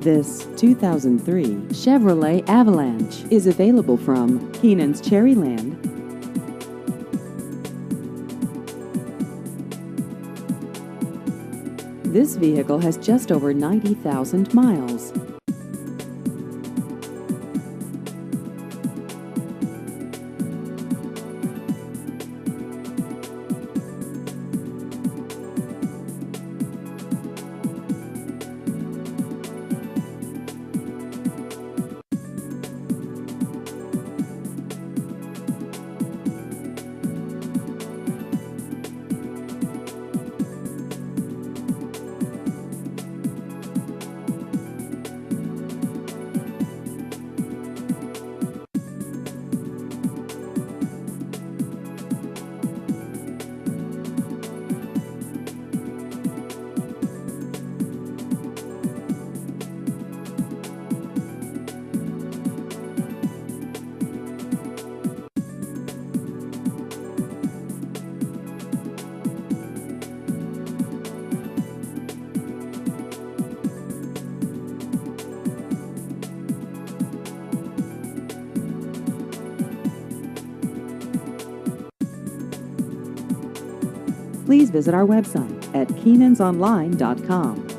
This 2003 Chevrolet Avalanche is available from Keenan's Cherryland. This vehicle has just over 90,000 miles. Please visit our website at keenansonline.com.